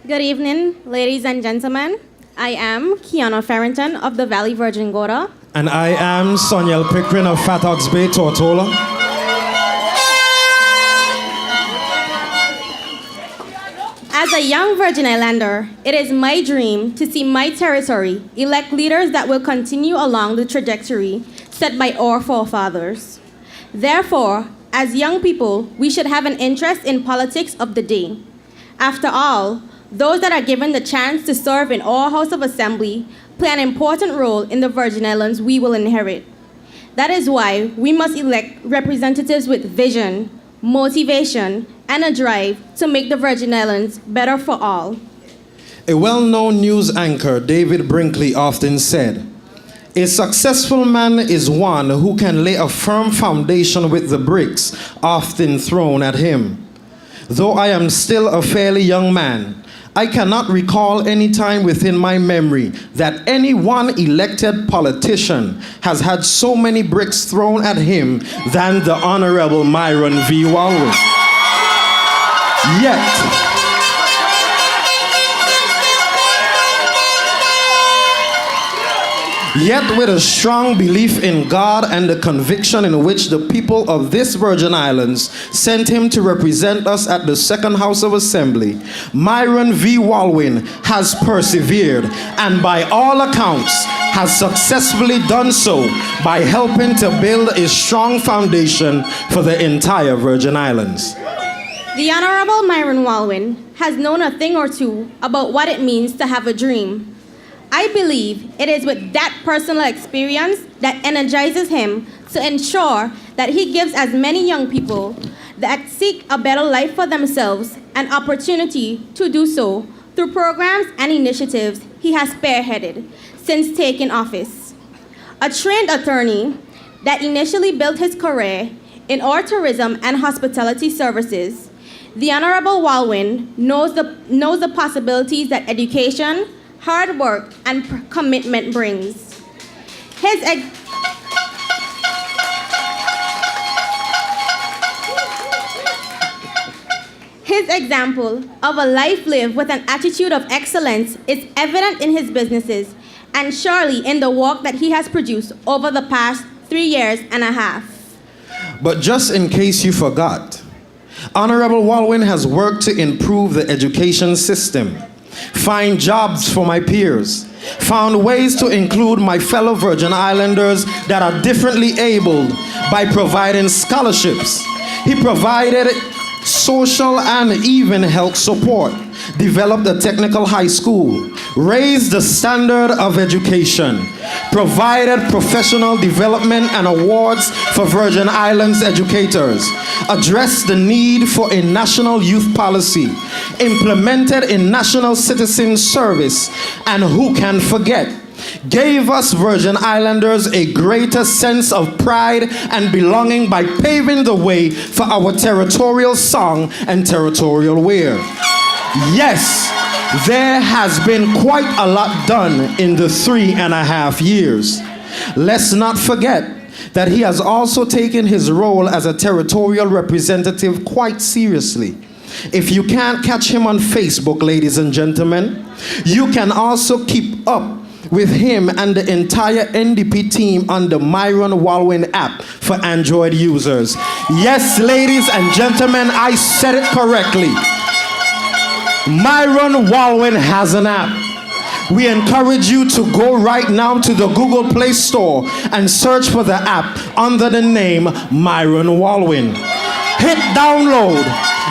Good evening, ladies and gentlemen. I am Kiana Farrington of the Valley Virgin Gorda. And I am Soniel Pickering of Fat Ox Bay, Tortola. As a young Virgin Islander, it is my dream to see my territory elect leaders that will continue along the trajectory set by our forefathers. Therefore, as young people, we should have an interest in politics of the day. After all, those that are given the chance to serve in our House of Assembly play an important role in the Virgin Islands we will inherit. That is why we must elect representatives with vision, motivation, and a drive to make the Virgin Islands better for all. A well-known news anchor, David Brinkley, often said, "A successful man is one who can lay a firm foundation with the bricks often thrown at him." Though I am still a fairly young man, I cannot recall any time within my memory that any one elected politician has had so many bricks thrown at him than the Honorable Myron V. Walwyn. Yet with a strong belief in God and the conviction in which the people of this Virgin Islands sent him to represent us at the Second House of Assembly, Myron V. Walwyn has persevered and by all accounts has successfully done so by helping to build a strong foundation for the entire Virgin Islands. The Honorable Myron Walwyn has known a thing or two about what it means to have a dream. I believe it is with that personal experience that energizes him to ensure that he gives as many young people that seek a better life for themselves an opportunity to do so through programs and initiatives he has spearheaded since taking office. A trained attorney that initially built his career in our tourism and hospitality services, the Honorable Walwyn knows the possibilities that education, hard work, and commitment brings. His example of a life lived with an attitude of excellence is evident in his businesses and surely in the work that he has produced over the past 3.5 years. But just in case you forgot, Honorable Walwyn has worked to improve the education system, find jobs for my peers, found ways to include my fellow Virgin Islanders that are differently abled by providing scholarships. He provided social and even health support, developed a technical high school, raised the standard of education, provided professional development and awards for Virgin Islands educators, addressed the need for a national youth policy, implemented a national citizen service, and who can forget, gave us Virgin Islanders a greater sense of pride and belonging by paving the way for our territorial song and territorial wear. Yes, there has been quite a lot done in the 3.5 years. Let's not forget that he has also taken his role as a territorial representative quite seriously. If you can't catch him on Facebook, ladies and gentlemen, you can also keep up with him and the entire NDP team on the Myron Walwyn app for Android users. Yes, ladies and gentlemen, I said it correctly. Myron Walwyn has an app. We encourage you to go right now to the Google Play Store and search for the app under the name Myron Walwyn. Hit download,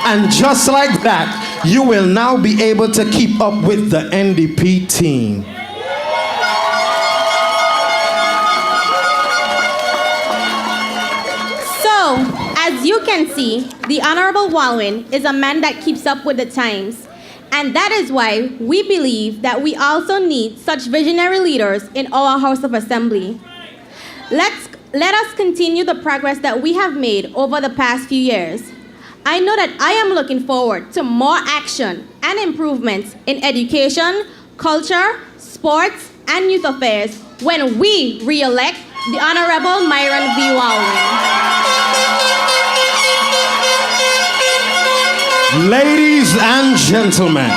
and just like that, you will now be able to keep up with the NDP team. So, as you can see, the Honorable Walwyn is a man that keeps up with the times. And that is why we believe that we also need such visionary leaders in our House of Assembly. Let us continue the progress that we have made over the past few years. I know that I am looking forward to more action and improvements in education, culture, sports, and youth affairs when we re-elect the Honorable Myron V. Walwyn. Ladies and gentlemen,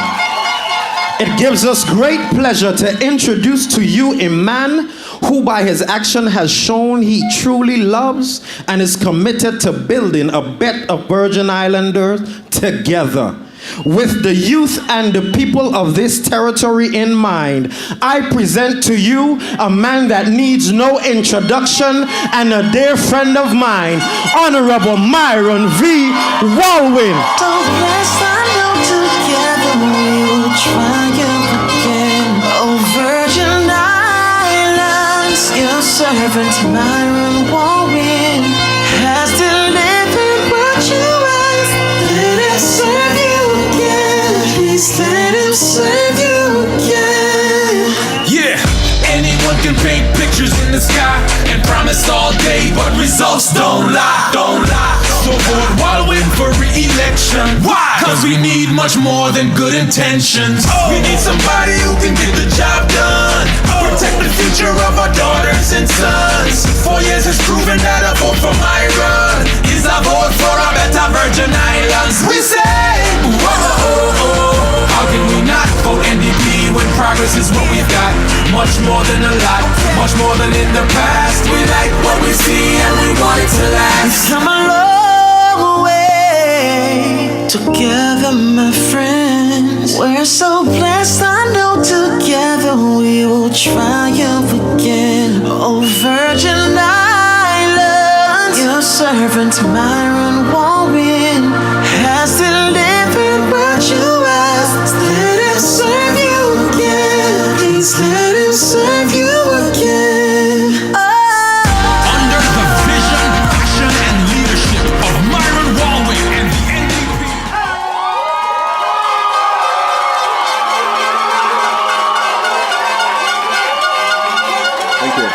It gives us great pleasure to introduce to you a man who by his action has shown he truly loves and is committed to building a better Virgin Islanders together. With the youth and the people of this territory in mind, I present to you a man that needs no introduction and a dear friend of mine, Honorable Myron V. Walwyn. So blessed, I know together we will triumph again. Oh, Virgin Islands, your servant Myron Walwyn has delivered what you asked. Let him serve you again. Please let him serve you again. Yeah, anyone can paint pictures in the sky and promise all day, but results don't lie, don't lie. So vote Walwyn for re-election. Why? Cause we need much more than good intentions. We need somebody who can get the job done. Protect the future of our daughters and sons. 4 years has proven that a vote for Myron is a vote for a better Virgin Islands. We say, whoa, how can we not vote NDP when progress is what we've got? Much more than a lot, much more than in the past. We like what we see and we want it to last. We've come a long way together, my friends. We're so blessed, I know together we will triumph again. Oh, Virgin Islands, your servant Myron Walwyn has delivered what you asked. Let him serve you again. Please let him serve you again. Under the vision, passion, and leadership of Myron Walwyn and the NDP. Thank you.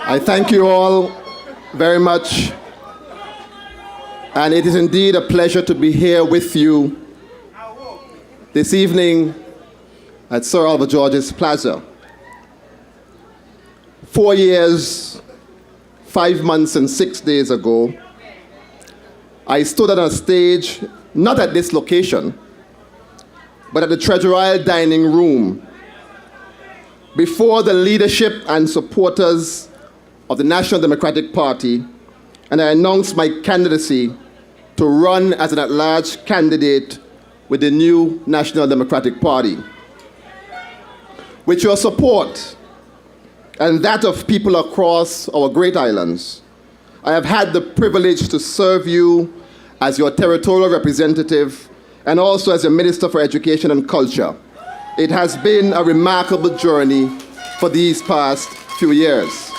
I thank you all very much. And it is indeed a pleasure to be here with you this evening at Sir Albert George's Plaza. 4 years, 5 months, and 6 days ago, I stood on a stage, not at this location, but at the Treasure Isle Dining Room, before the leadership and supporters of the National Democratic Party, and I announced my candidacy to run as an at-large candidate with the new National Democratic Party. With your support and that of people across our great islands, I have had the privilege to serve you as your territorial representative and also as your Minister for Education and Culture. It has been a remarkable journey for these past few years.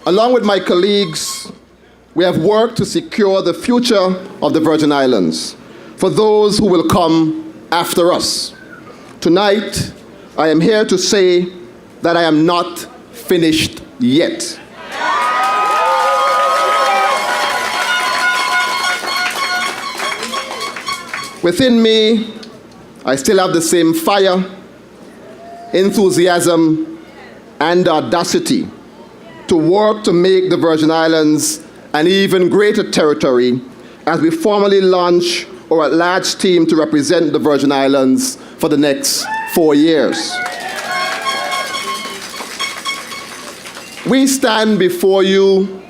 Along with my colleagues, we have worked to secure the future of the Virgin Islands for those who will come after us. Tonight, I am here to say that I am not finished yet. Within me, I still have the same fire, enthusiasm, and audacity to work to make the Virgin Islands an even greater territory as we formally launch our at-large team to represent the Virgin Islands for the next 4 years. We stand before you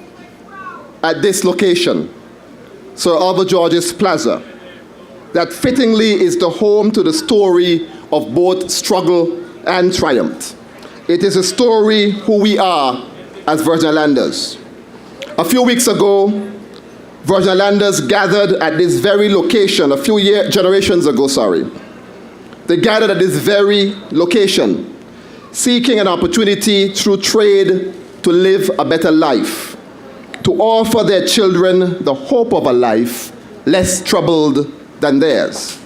at this location, Sir Albert George's Plaza, that fittingly is the home to the story of both struggle and triumph. It is a story who we are as Virgin Islanders. A few weeks ago, Virgin Islanders gathered at this very location, generations ago. They gathered at this very location, seeking an opportunity through trade to live a better life, to offer their children the hope of a life less troubled than theirs.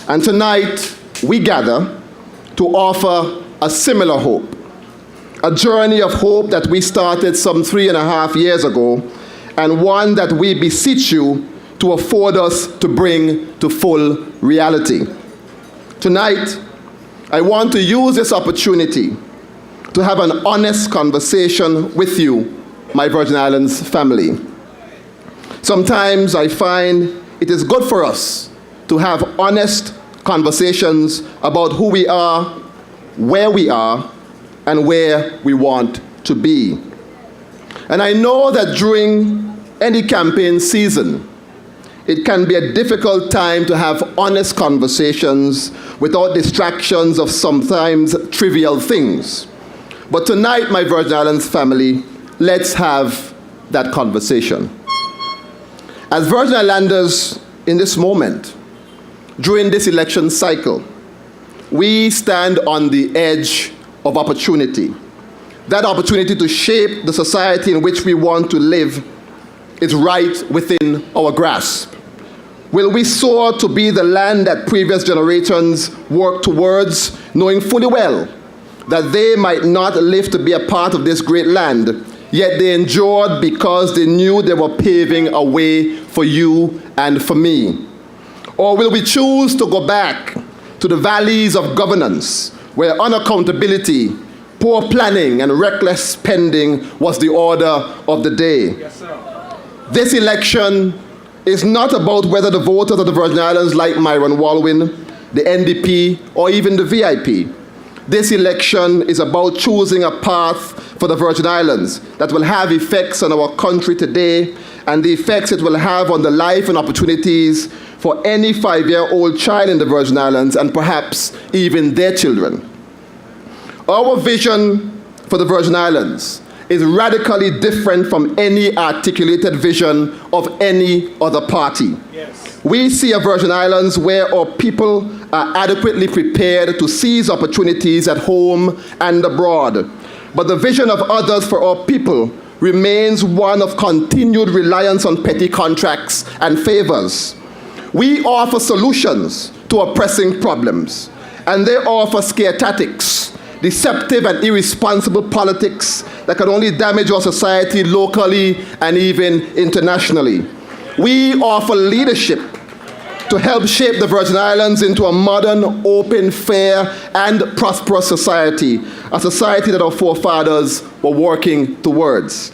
And tonight, we gather to offer a similar hope, a journey of hope that we started some 3.5 years ago, and one that we beseech you to afford us to bring to full reality. Tonight, I want to use this opportunity to have an honest conversation with you, my Virgin Islands family. Sometimes I find it is good for us to have honest conversations about who we are, where we are, and where we want to be. And I know that during any campaign season, it can be a difficult time to have honest conversations without distractions of sometimes trivial things. But tonight, my Virgin Islands family, let's have that conversation. As Virgin Islanders in this moment, during this election cycle, we stand on the edge of opportunity. That opportunity to shape the society in which we want to live is right within our grasp. Will we soar to be the land that previous generations worked towards, knowing fully well that they might not live to be a part of this great land, yet they endured because they knew they were paving a way for you and for me? Or will we choose to go back to the valleys of governance, where unaccountability, poor planning, and reckless spending was the order of the day? Yes, sir. This election is not about whether the voters of the Virgin Islands like Myron Walwyn, the NDP, or even the VIP. This election is about choosing a path for the Virgin Islands that will have effects on our country today and the effects it will have on the life and opportunities for any 5-year-old child in the Virgin Islands and perhaps even their children. Our vision for the Virgin Islands is radically different from any articulated vision of any other party. Yes. We see a Virgin Islands where our people are adequately prepared to seize opportunities at home and abroad. But the vision of others for our people remains one of continued reliance on petty contracts and favors. We offer solutions to our pressing problems, and they offer scare tactics, deceptive and irresponsible politics that can only damage our society locally and even internationally. We offer leadership to help shape the Virgin Islands into a modern, open, fair, and prosperous society, a society that our forefathers were working towards.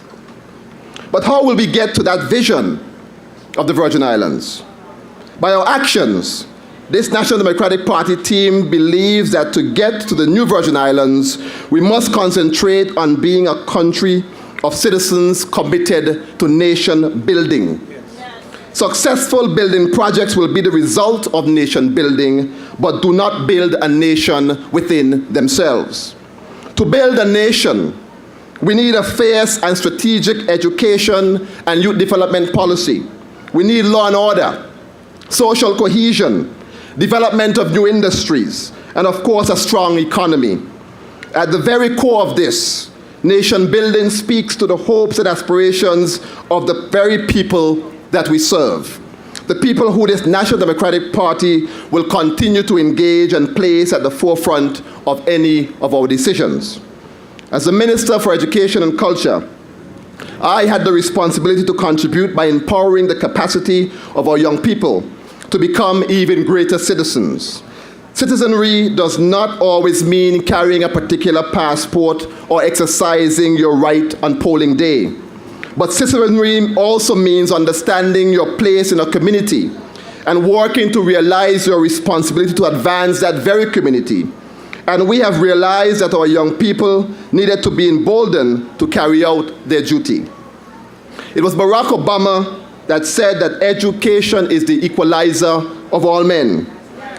But how will we get to that vision of the Virgin Islands? By our actions. This National Democratic Party team believes that to get to the new Virgin Islands, we must concentrate on being a country of citizens committed to nation building. Successful building projects will be the result of nation building, but do not build a nation within themselves. To build a nation, we need a fierce and strategic education and youth development policy. We need law and order, social cohesion, development of new industries, and of course a strong economy. At the very core of this, nation building speaks to the hopes and aspirations of the very people that we serve. The people who this National Democratic Party will continue to engage and place at the forefront of any of our decisions. As the Minister for Education and Culture, I had the responsibility to contribute by empowering the capacity of our young people to become even greater citizens. Citizenry does not always mean carrying a particular passport or exercising your right on polling day. But citizenry also means understanding your place in a community and working to realize your responsibility to advance that very community. And we have realized that our young people needed to be emboldened to carry out their duty. It was Barack Obama that said that education is the equalizer of all men.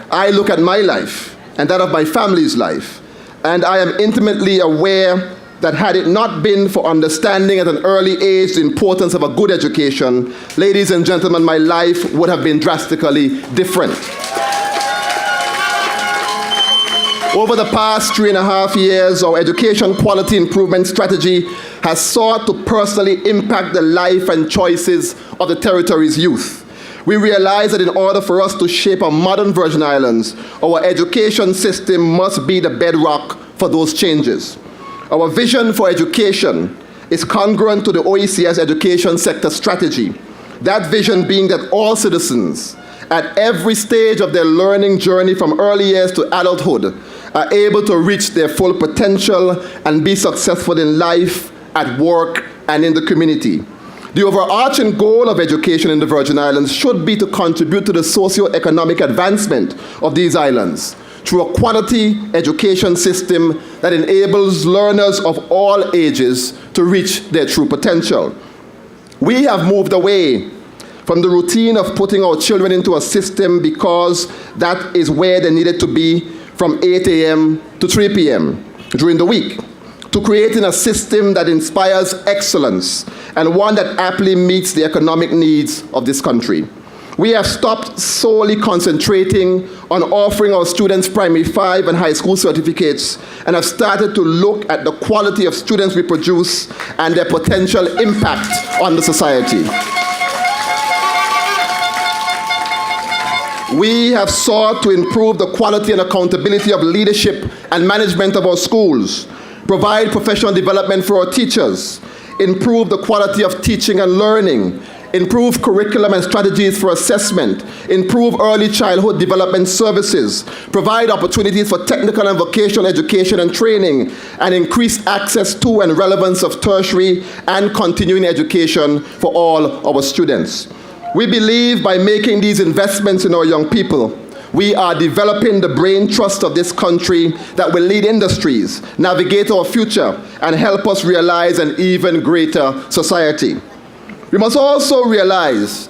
I look at my life and that of my family's life, and I am intimately aware that had it not been for understanding at an early age the importance of a good education, ladies and gentlemen, my life would have been drastically different. Over the past 3.5 years, our education quality improvement strategy has sought to personally impact the life and choices of the territory's youth. We realize that in order for us to shape a modern Virgin Islands, our education system must be the bedrock for those changes. Our vision for education is congruent to the OECS education sector strategy. That vision being that all citizens at every stage of their learning journey from early years to adulthood are able to reach their full potential and be successful in life, at work, and in the community. The overarching goal of education in the Virgin Islands should be to contribute to the socio-economic advancement of these islands through a quality education system that enables learners of all ages to reach their true potential. We have moved away from the routine of putting our children into a system because that is where they needed to be from 8 a.m. to 3 p.m. during the week, to creating a system that inspires excellence and one that aptly meets the economic needs of this country. We have stopped solely concentrating on offering our students primary 5 and high school certificates and have started to look at the quality of students we produce and their potential impact on the society. We have sought to improve the quality and accountability of leadership and management of our schools, provide professional development for our teachers, improve the quality of teaching and learning, improve curriculum and strategies for assessment, improve early childhood development services, provide opportunities for technical and vocational education and training, and increase access to and relevance of tertiary and continuing education for all our students. We believe by making these investments in our young people, we are developing the brain trust of this country that will lead industries, navigate our future, and help us realize an even greater society. We must also realize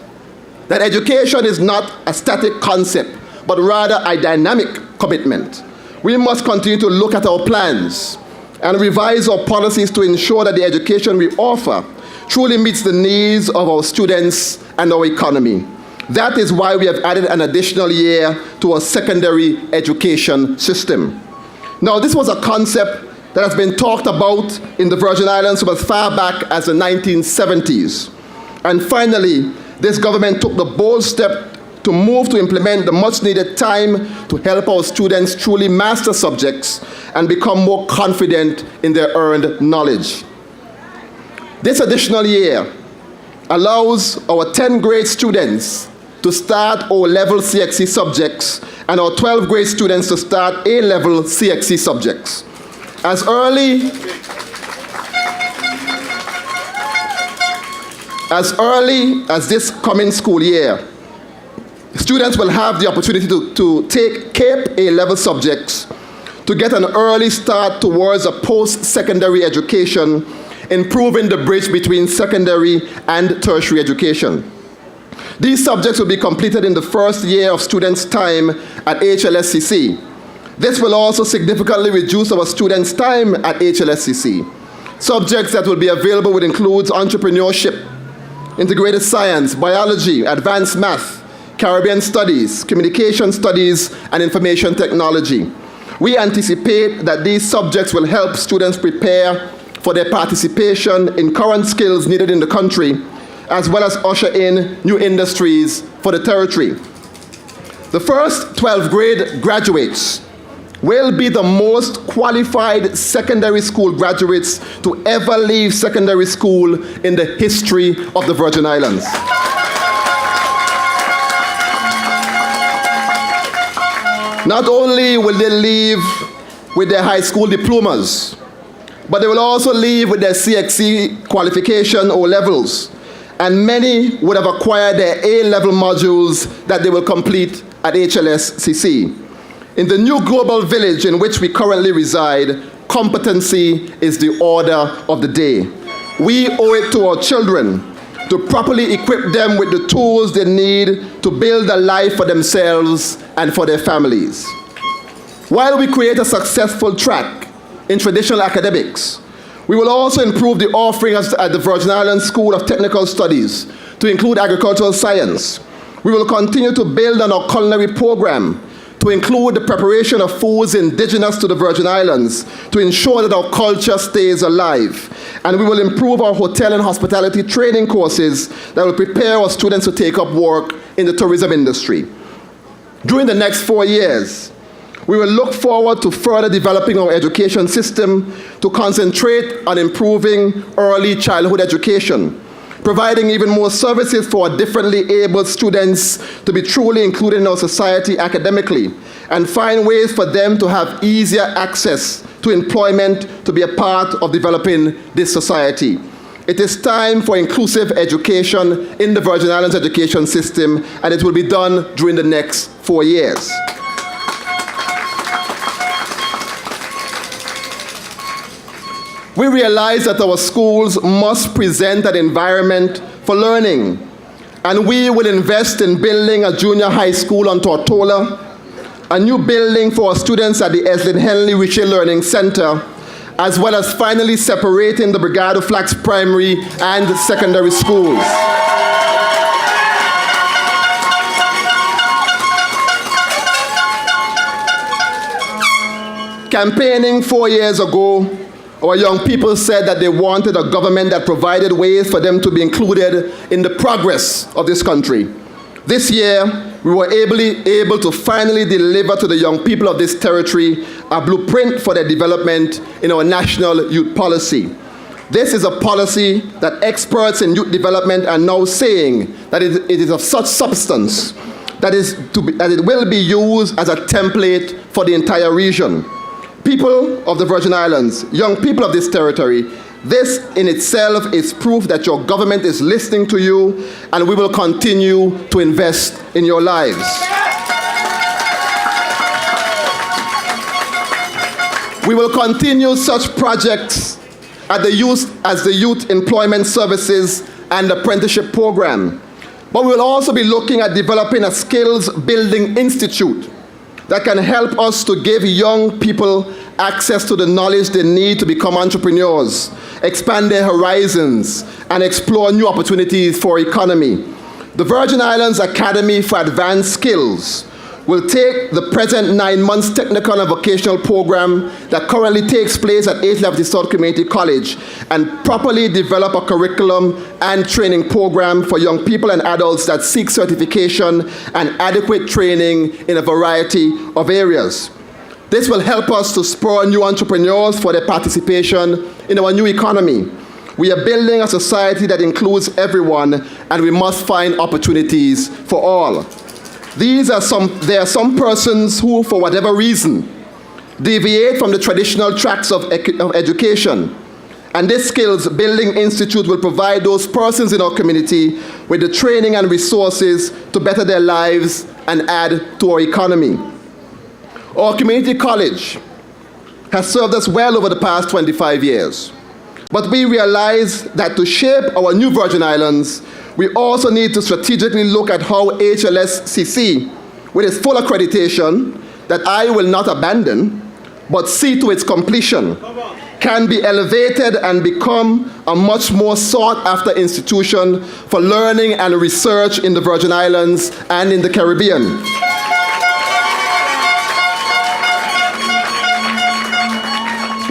that education is not a static concept, but rather a dynamic commitment. We must continue to look at our plans and revise our policies to ensure that the education we offer truly meets the needs of our students and our economy. That is why we have added an additional year to our secondary education system. Now, this was a concept that has been talked about in the Virgin Islands from as far back as the 1970s. And finally, this government took the bold step to move to implement the much-needed time to help our students truly master subjects and become more confident in their earned knowledge. This additional year allows our 10th grade students to start O-level CXC subjects and our 12th grade students to start A-level CXC subjects. As early as this coming school year, students will have the opportunity to take CAPE A-level subjects to get an early start towards a post-secondary education, improving the bridge between secondary and tertiary education. These subjects will be completed in the first year of students' time at HLSCC. This will also significantly reduce our students' time at HLSCC. Subjects that will be available would include entrepreneurship, integrated science, biology, advanced math, Caribbean studies, communication studies, and information technology. We anticipate that these subjects will help students prepare for their participation in current skills needed in the country, as well as usher in new industries for the territory. The first 12th grade graduates will be the most qualified secondary school graduates to ever leave secondary school in the history of the Virgin Islands. Not only will they leave with their high school diplomas, but they will also leave with their CXC qualification or levels, and many would have acquired their A-level modules that they will complete at HLSCC. In the new global village in which we currently reside, competency is the order of the day. We owe it to our children to properly equip them with the tools they need to build a life for themselves and for their families. While we create a successful track in traditional academics, we will also improve the offerings at the Virgin Islands School of Technical Studies to include agricultural science. We will continue to build on our culinary program to include the preparation of foods indigenous to the Virgin Islands to ensure that our culture stays alive. And we will improve our hotel and hospitality training courses that will prepare our students to take up work in the tourism industry. During the next 4 years, we will look forward to further developing our education system to concentrate on improving early childhood education. providing even more services for differently abled students to be truly included in our society academically, and find ways for them to have easier access to employment to be a part of developing this society. It is time for inclusive education in the Virgin Islands education system, and it will be done during the next 4 years. We realize that our schools must present an environment for learning, and we will invest in building a junior high school on Tortola, a new building for our students at the Eslin Henley Richer Learning Center, as well as finally separating the Brigado Flats primary and secondary schools. Campaigning 4 years ago, our young people said that they wanted a government that provided ways for them to be included in the progress of this country. This year, we were able to finally deliver to the young people of this territory a blueprint for their development in our national youth policy. This is a policy that experts in youth development are now saying that it is of such substance that it will be used as a template for the entire region. People of the Virgin Islands, young people of this territory, this in itself is proof that your government is listening to you, and we will continue to invest in your lives. We will continue such projects as the Youth Employment Services and Apprenticeship Program. But we will also be looking at developing a skills building institute that can help us to give young people access to the knowledge they need to become entrepreneurs, expand their horizons, and explore new opportunities for economy. The Virgin Islands Academy for Advanced Skills will take the present 9 months technical and vocational program that currently takes place at 8th Level South Community College and properly develop a curriculum and training program for young people and adults that seek certification and adequate training in a variety of areas. This will help us to spur new entrepreneurs for their participation in our new economy. We are building a society that includes everyone, and we must find opportunities for all. There are some persons who, for whatever reason, deviate from the traditional tracks of education. And this Skills Building Institute will provide those persons in our community with the training and resources to better their lives and add to our economy. Our community college has served us well over the past 25 years. But we realize that to shape our new Virgin Islands, we also need to strategically look at how HLSCC, with its full accreditation, that I will not abandon, but see to its completion, can be elevated and become a much more sought-after institution for learning and research in the Virgin Islands and in the Caribbean.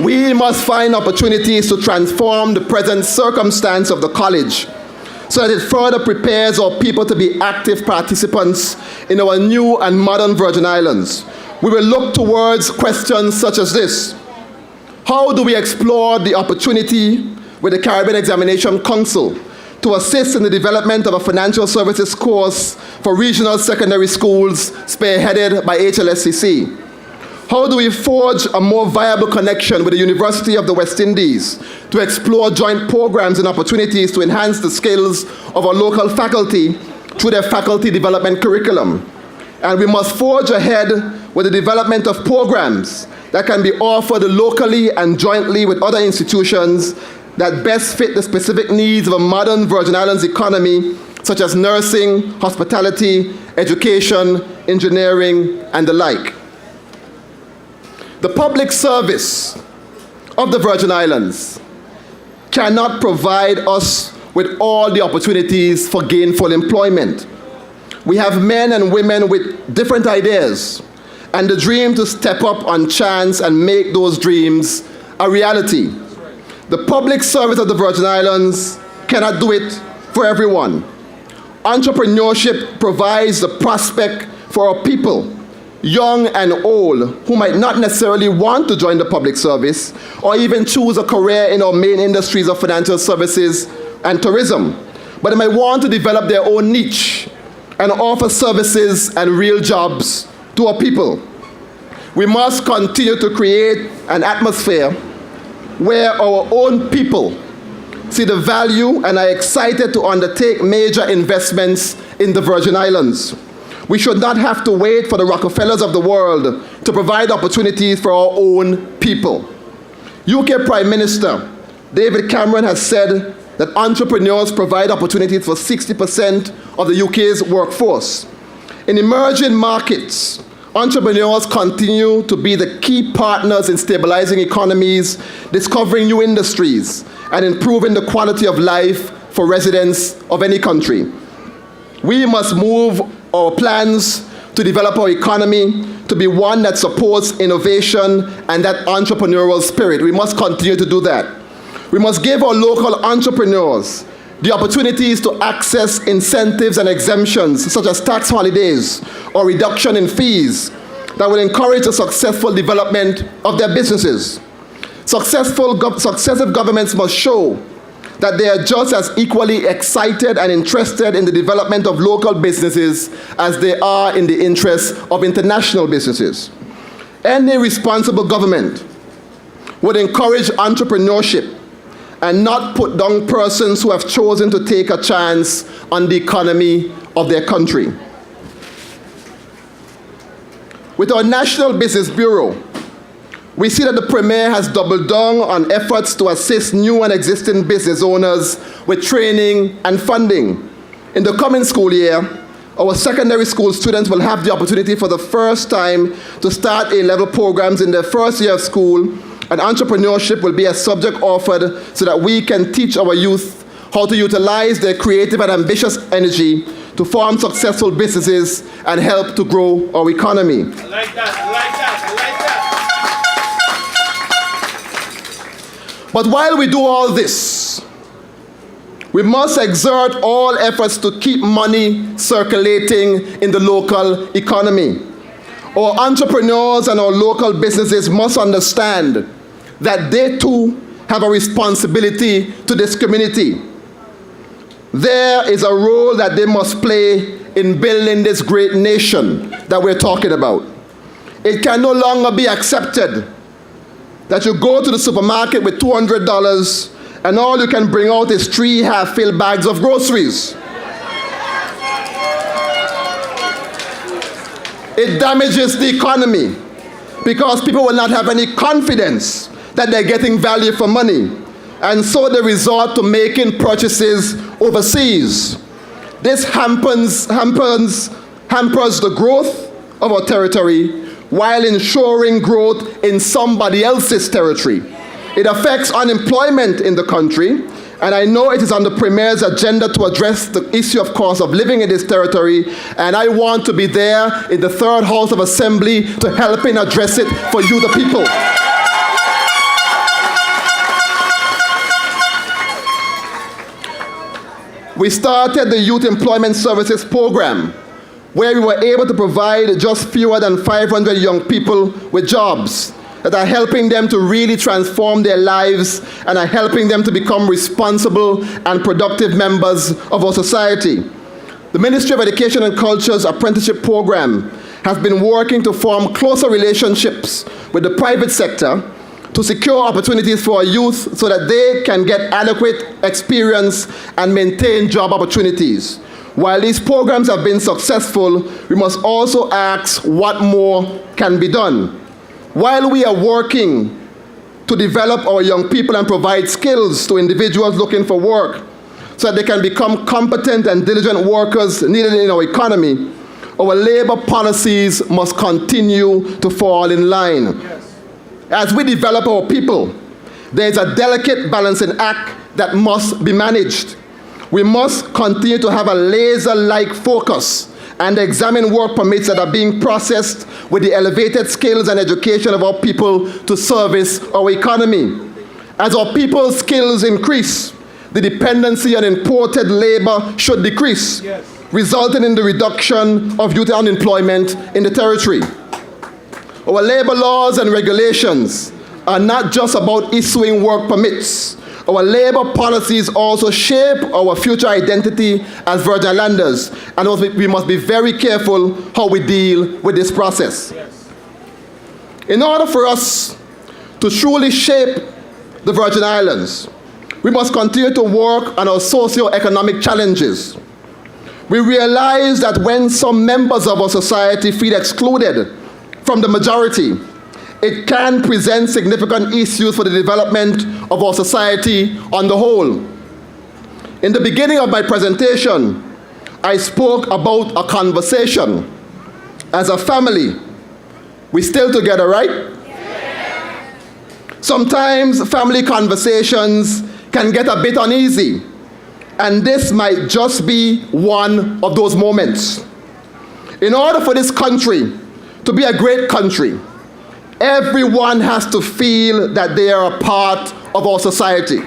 We must find opportunities to transform the present circumstance of the college so that it further prepares our people to be active participants in our new and modern Virgin Islands. We will look towards questions such as this. How do we explore the opportunity with the Caribbean Examination Council to assist in the development of a financial services course for regional secondary schools spearheaded by HLSCC? How do we forge a more viable connection with the University of the West Indies to explore joint programs and opportunities to enhance the skills of our local faculty through their faculty development curriculum? And we must forge ahead with the development of programs that can be offered locally and jointly with other institutions that best fit the specific needs of a modern Virgin Islands economy, such as nursing, hospitality, education, engineering, and the like. The public service of the Virgin Islands cannot provide us with all the opportunities for gainful employment. We have men and women with different ideas and the dream to step up on chance and make those dreams a reality. The public service of the Virgin Islands cannot do it for everyone. Entrepreneurship provides the prospect for our people, young and old, who might not necessarily want to join the public service or even choose a career in our main industries of financial services and tourism. but they might want to develop their own niche and offer services and real jobs to our people. We must continue to create an atmosphere where our own people see the value and are excited to undertake major investments in the Virgin Islands. We should not have to wait for the Rockefellers of the world to provide opportunities for our own people. UK Prime Minister David Cameron has said that entrepreneurs provide opportunities for 60% of the UK's workforce. In emerging markets, entrepreneurs continue to be the key partners in stabilizing economies, discovering new industries, and improving the quality of life for residents of any country. We must move our plans to develop our economy to be one that supports innovation and that entrepreneurial spirit. We must continue to do that. We must give our local entrepreneurs the opportunities to access incentives and exemptions such as tax holidays or reduction in fees that will encourage the successful development of their businesses. Successive governments must show that they are just as equally excited and interested in the development of local businesses as they are in the interests of international businesses. Any responsible government would encourage entrepreneurship and not put down persons who have chosen to take a chance on the economy of their country. With our National Business Bureau, we see that the Premier has doubled down on efforts to assist new and existing business owners with training and funding. In the coming school year, our secondary school students will have the opportunity for the first time to start A-level programs in their first year of school, and entrepreneurship will be a subject offered so that we can teach our youth how to utilize their creative and ambitious energy to form successful businesses and help to grow our economy. I like that, I like that, I like that. But while we do all this, we must exert all efforts to keep money circulating in the local economy. Our entrepreneurs and our local businesses must understand that they too have a responsibility to this community. There is a role that they must play in building this great nation that we're talking about. It can no longer be accepted that you go to the supermarket with $200 and all you can bring out is 3 half-filled bags of groceries. It damages the economy because people will not have any confidence that they're getting value for money, and so they resort to making purchases overseas. This hampers the growth of our territory while ensuring growth in somebody else's territory. It affects unemployment in the country, and I know it is on the Premier's agenda to address the issue of cost of living in this territory, and I want to be there in the 3rd House of Assembly to help in address it for you, the people. We started the Youth Employment Services Program, where we were able to provide just fewer than 500 young people with jobs that are helping them to really transform their lives and are helping them to become responsible and productive members of our society. The Ministry of Education and Culture's apprenticeship program has been working to form closer relationships with the private sector to secure opportunities for our youth so that they can get adequate experience and maintain job opportunities. While these programs have been successful, we must also ask what more can be done. While we are working to develop our young people and provide skills to individuals looking for work so that they can become competent and diligent workers needed in our economy, our labor policies must continue to fall in line. Yes. As we develop our people, there is a delicate balancing act that must be managed. We must continue to have a laser-like focus and examine work permits that are being processed with the elevated skills and education of our people to service our economy. As our people's skills increase, the dependency on imported labor should decrease, yes, resulting in the reduction of youth unemployment in the territory. Our labor laws and regulations are not just about issuing work permits, Our labor policies also shape our future identity as Virgin Islanders, and also we must be very careful how we deal with this process. In order for us to truly shape the Virgin Islands, we must continue to work on our socio-economic challenges. We realize that when some members of our society feel excluded from the majority, it can present significant issues for the development of our society on the whole. In the beginning of my presentation, I spoke about a conversation. As a family, we still together, right? Yeah. Sometimes family conversations can get a bit uneasy, and this might just be one of those moments. In order for this country to be a great country, everyone has to feel that they are a part of our society.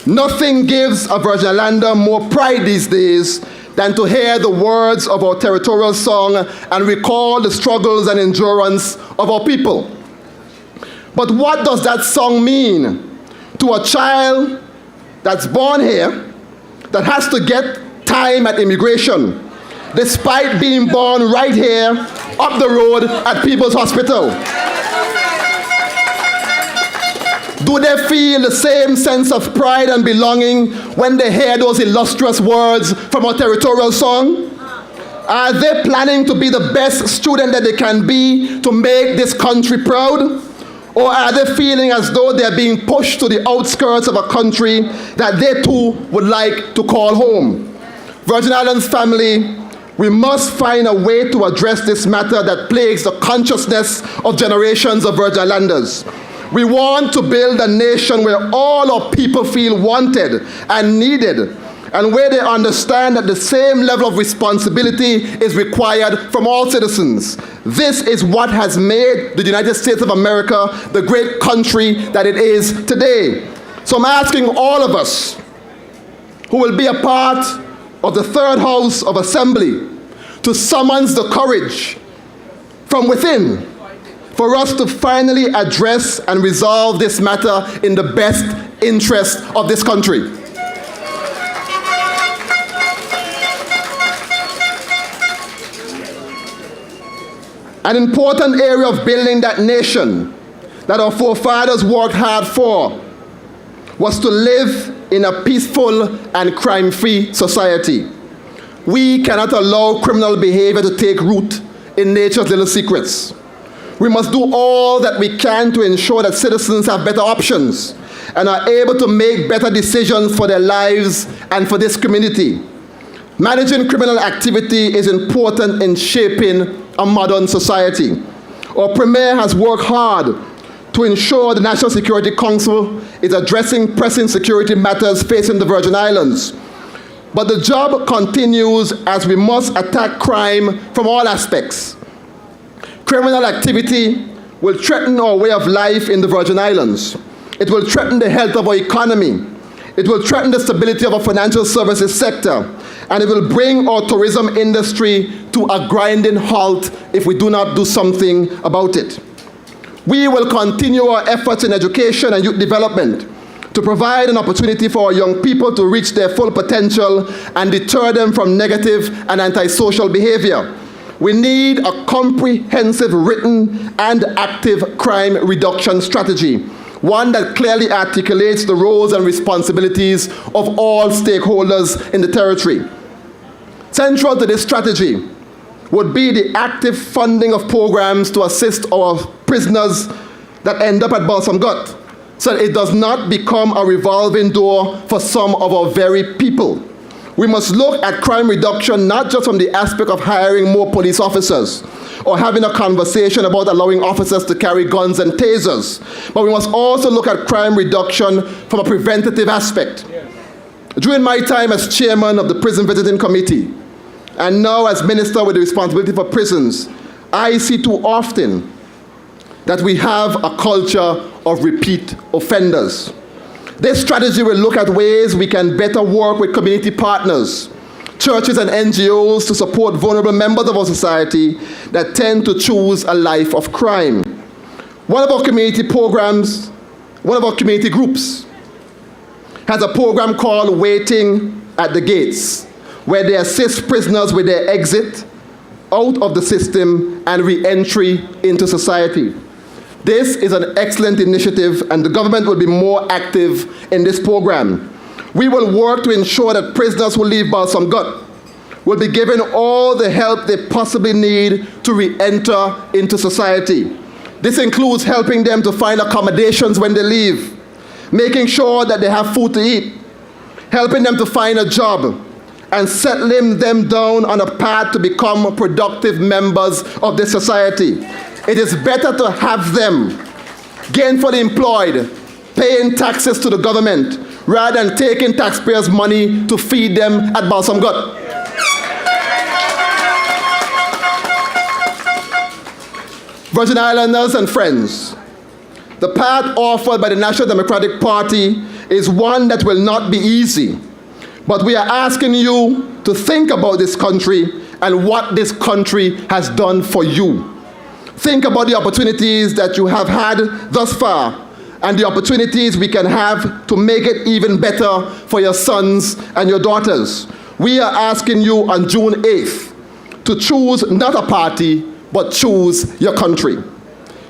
Nothing gives a Virgin Islander more pride these days than to hear the words of our territorial song and recall the struggles and endurance of our people. But what does that song mean to a child that's born here, that has to get time at immigration, despite being born right here up the road at People's Hospital? Do they feel the same sense of pride and belonging when they hear those illustrious words from our territorial song? Are they planning to be the best student that they can be to make this country proud? Or are they feeling as though they're being pushed to the outskirts of a country that they too would like to call home? Virgin Islands family, we must find a way to address this matter that plagues the consciousness of generations of Virgin Islanders. We want to build a nation where all our people feel wanted and needed, and where they understand that the same level of responsibility is required from all citizens. This is what has made the United States of America the great country that it is today. So I'm asking all of us who will be a part of the third house of assembly to summon the courage from within for us to finally address and resolve this matter in the best interest of this country. An important area of building that nation that our forefathers worked hard for was to live in a peaceful and crime-free society. We cannot allow criminal behavior to take root in nature's little secrets. We must do all that we can to ensure that citizens have better options and are able to make better decisions for their lives and for this community. Managing criminal activity is important in shaping a modern society. Our Premier has worked hard to ensure the National Security Council is addressing pressing security matters facing the Virgin Islands. But the job continues as we must attack crime from all aspects. Criminal activity will threaten our way of life in the Virgin Islands. It will threaten the health of our economy. It will threaten the stability of our financial services sector. And it will bring our tourism industry to a grinding halt if we do not do something about it. We will continue our efforts in education and youth development to provide an opportunity for our young people to reach their full potential and deter them from negative and antisocial behavior. We need a comprehensive written and active crime reduction strategy, one that clearly articulates the roles and responsibilities of all stakeholders in the territory. Central to this strategy would be the active funding of programs to assist our prisoners that end up at Balsam Gut, so that it does not become a revolving door for some of our very people. We must look at crime reduction not just from the aspect of hiring more police officers or having a conversation about allowing officers to carry guns and tasers, but we must also look at crime reduction from a preventative aspect. During my time as chairman of the Prison Visiting Committee, and now as minister with the responsibility for prisons, I see too often that we have a culture of repeat offenders. This strategy will look at ways we can better work with community partners, churches and NGOs to support vulnerable members of our society that tend to choose a life of crime. One of our community programs, one of our community groups has a program called Waiting at the Gates, where they assist prisoners with their exit out of the system and re-entry into society. This is an excellent initiative, and the government will be more active in this program. We will work to ensure that prisoners who leave Balsam Gut will be given all the help they possibly need to re-enter into society. This includes helping them to find accommodations when they leave, making sure that they have food to eat, helping them to find a job, and settling them down on a path to become productive members of this society. It is better to have them gainfully employed, paying taxes to the government, rather than taking taxpayers' money to feed them at Balsam Gut. Virgin Islanders and friends, the path offered by the National Democratic Party is one that will not be easy, but we are asking you to think about this country and what this country has done for you. Think about the opportunities that you have had thus far and the opportunities we can have to make it even better for your sons and your daughters. We are asking you on June 8th to choose not a party, but choose your country.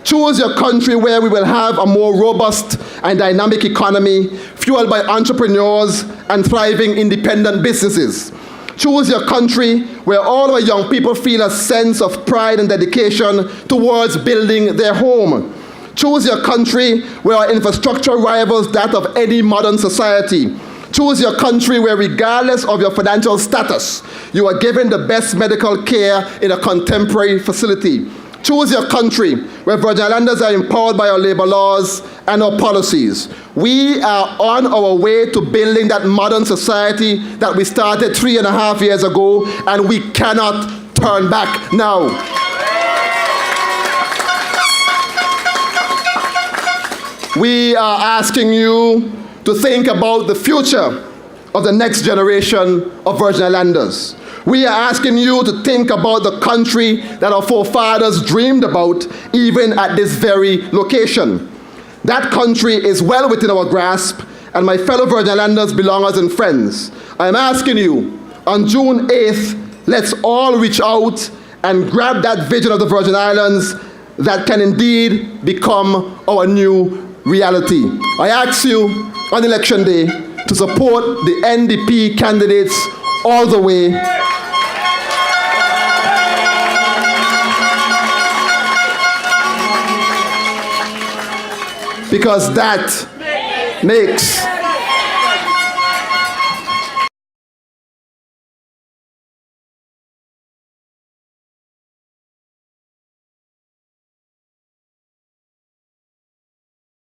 Choose your country where we will have a more robust and dynamic economy fueled by entrepreneurs and thriving independent businesses. Choose your country where all our young people feel a sense of pride and dedication towards building their home. Choose your country where our infrastructure rivals that of any modern society. Choose your country where, regardless of your financial status, you are given the best medical care in a contemporary facility. Choose your country where Virgin Islanders are empowered by our labor laws and our policies. We are on our way to building that modern society that we started 3.5 years ago, and we cannot turn back now. We are asking you to think about the future of the next generation of Virgin Islanders. We are asking you to think about the country that our forefathers dreamed about, even at this very location. That country is well within our grasp, and my fellow Virgin Islanders, belongers, and friends, I am asking you, on June 8th, let's all reach out and grab that vision of the Virgin Islands that can indeed become our new reality. I ask you on election day to support the NDP candidates all the way. Because that makes